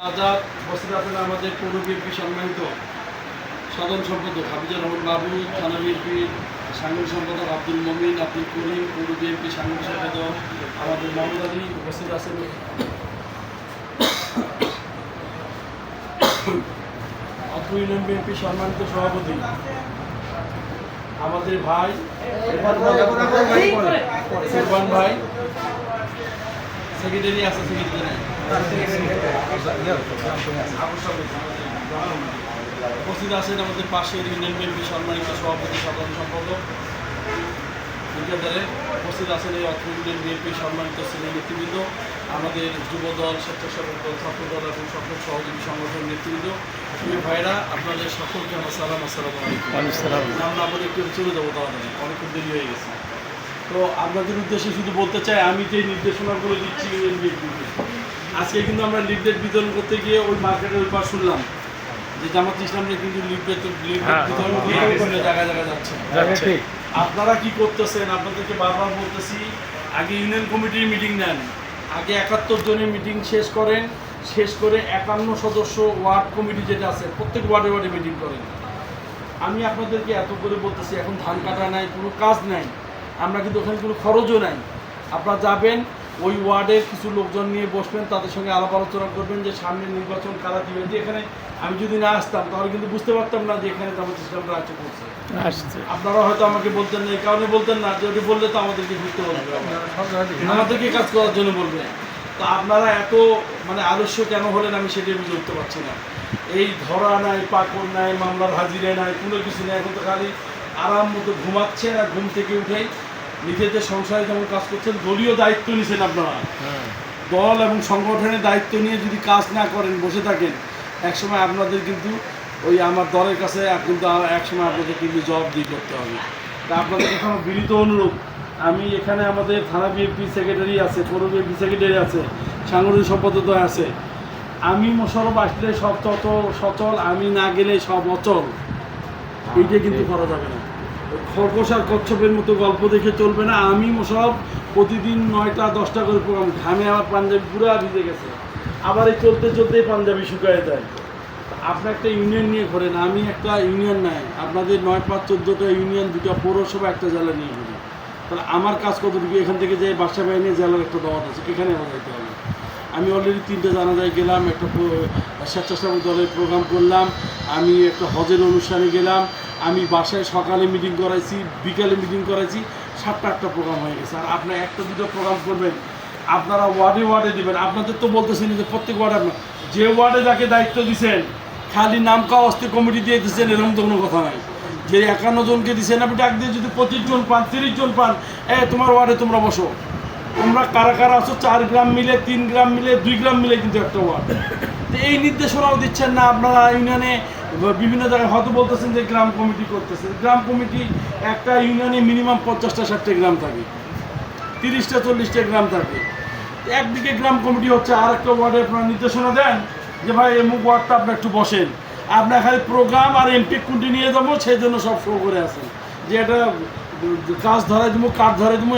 আজাদ উপস্থিত আছেন আমাদের পৌর বিএনপি সম্মানিত সাধারণ সম্পাদক হাফিজুর রহমান বাবু, থানা বিএনপির সাংগঠনিক সম্পাদক আব্দুল মমিন, আব্দুল করিম, পৌর বিএনপি সাংগঠনিক সম্পাদক আমাদের মোহাম্মদ আলী, উপস্থিত আছেন অত্র ইউনিয়ন বিএনপি সম্মানিত সভাপতি আমাদের ভাই ইরফান ভাই, সেক্রেটারি আছে, উপস্থিত আছেন আমাদের পাশের ইউনিয়ন বিএনপি সম্মানিত সভাপতি সাধারণ সম্পাদক ঠিকাদারে, উপস্থিত আছেন এই অত্র ইউনিয়ন বিএনপি সম্মানিত শ্রেণী নেতৃবৃন্দ, আমাদের যুবদল, স্বেচ্ছাসেবক দল, ছাত্রদল এবং সকল সহযোগী সংগঠন নেতৃবৃন্দ, প্রিয় ভাইরা, আপনাদের সকলকে আমার সালাম। আসসালামু আলাইকুম। আমরা আমাদের একটু চলে যাবো, তাড়াতাড়ি অনেকক্ষণ দেরি হয়ে গেছে। তো আপনাদের উদ্দেশ্যে শুধু বলতে চাই, আমি যে নির্দেশনাগুলো দিচ্ছি ইউনিয়ন বিএনপিকে, আজকে কিন্তু আমরা লিফলেট বিতরণ করতে গিয়ে ওই মার্কেটের ওই পাশ শুনলাম যে জামাত ইসলামে কিন্তু লিফলেট বিতরণ করে জায়গায় জায়গায় যাচ্ছে। আপনারা কি করতেছেন? আপনাদেরকে বারবার বলতেছি, আগে ইউনিয়ন কমিটির মিটিং নেন, আগে 71 জনের মিটিং শেষ করেন, শেষ করে 51 সদস্য ওয়ার্ড কমিটি যেটা আছে প্রত্যেক ওয়ার্ডে ওয়ার্ডে মিটিং করেন। আমি আপনাদেরকে এত করে বলতেছি, এখন ধান কাটা নাই, কোনো কাজ নাই, আমরা কিন্তু ওখানে কোনো খরচও নাই। আপনারা যাবেন, ওই ওয়ার্ডের কিছু লোকজন নিয়ে বসবেন, তাদের সঙ্গে আলাপ আলোচনা করবেন যে সামনে নির্বাচন কারা দিবেন। যে এখানে আমি যদি না আসতাম তাহলে কিন্তু বুঝতে পারতাম না যে এখানে জামাত ইসলামরা আসছে। আপনারা হয়তো আমাকে বলতেন না, এই কারণে বলতেন না, যদি বললে তো আমাদেরকে ঘুরতে বলবে, আমাদেরকে কাজ করার জন্য বলবে। তো আপনারা এত আলস্য কেন হলেন আমি সেটাই বুঝে উঠতে পারছি না। এই ধরা নাই, পাকড় নাই, মামলার হাজিরে নাই, কোনো কিছু নেই। এখন তো খালি আরাম মতো ঘুমাচ্ছেন, আর ঘুম থেকে উঠেই নিজেদের সংসারে যেমন কাজ করছেন, দলীয় দায়িত্ব নিয়েছেন আপনারা। দল এবং সংগঠনের দায়িত্ব নিয়ে যদি কাজ না করেন, বসে থাকেন, একসময় আপনাদের কিন্তু ওই আমার দলের কাছে কিন্তু একসময় আপনাদের কিন্তু জবাবদিহি করতে হবে। তা আপনাদের এখন বিনীত অনুরোধ, আমি এখানে আমাদের থানা বিএনপি সেক্রেটারি আছে, পৌর বিএনপি সেক্রেটারি আছে, সাংগঠনিক সম্পাদক আছে। আমি মোশাররফ আসলে সব সচল, আমি না গেলে সব অচল, এইটা কিন্তু করা যাবে না। খরগোশ আর কচ্ছপের মতো গল্প দেখে চলবে না। আমি মোশাররফ প্রতিদিন 9টা 10টা করে প্রোগ্রাম, ঘামে আমার পাঞ্জাবি পুরো ভিজে গেছে, আবার এই চলতে চলতেই পাঞ্জাবি শুকায় যায়। আপনার একটা ইউনিয়ন নিয়ে ঘোরেন, আমি একটা ইউনিয়ন নাই, আপনাদের 9-5-14টা ইউনিয়ন, 2টা পৌরসভা, একটা জেলা নিয়ে ঘুরি। তাহলে আমার কাজ কতটুকু? এখান থেকে যে বাসা বাহিনী জেলার একটা দাওয়াত আছে, এখানে আমার যাইতে হবে। আমি অলরেডি 3টে জানাজায় গেলাম, একটা স্বেচ্ছাসেবক দলের প্রোগ্রাম করলাম, আমি একটা হজের অনুষ্ঠানে গেলাম, আমি বাসায় সকালে মিটিং করাইছি, বিকালে মিটিং করাইছি, 7টা-8টা প্রোগ্রাম হয়ে গেছে। আর আপনার 1টা-2টা প্রোগ্রাম করবেন, আপনারা ওয়ার্ডে ওয়ার্ডে দেবেন। আপনাদের তো বলতেছেন যে প্রত্যেক ওয়ার্ডে, আপনার যে ওয়ার্ডে যাকে দায়িত্ব দিচ্ছেন, খালি নাম কাওয়াস্তে কমিটি দিয়ে দিচ্ছেন এরকম তো কোনো কথা নাই। যে 51 জনকে দিচ্ছেন, আপনি ডাক দিয়ে যদি 25 জন পান, 30 জন পান, তোমার ওয়ার্ডে তোমরা বসো। তোমরা কারা কারা আছো, 4 গ্রাম মিলে, 3 গ্রাম মিলে, 2 গ্রাম মিলে কিন্তু একটা ওয়ার্ড। তো এই নির্দেশনাও দিচ্ছেন না আপনারা। ইউনিয়নে বিভিন্ন জায়গায় হয়তো বলতেছেন যে গ্রাম কমিটি করতেছেন। গ্রাম কমিটি একটা ইউনিয়নে মিনিমাম 50টা-60টা গ্রাম থাকে, 30টা-40টা গ্রাম থাকে। একদিকে গ্রাম কমিটি হচ্ছে, আর একটা ওয়ার্ডে আপনারা নির্দেশনা দেন যে ভাই এমুক ওয়ার্ডটা আপনার একটু বসেন। আপনার খালি প্রোগ্রাম আর এমপি কুন্টি নিয়ে যাবো, সেই জন্য সব শো করে আসেন যে এটা কাজ ধরাই দেবো, কাঠ ধরাই দেবো।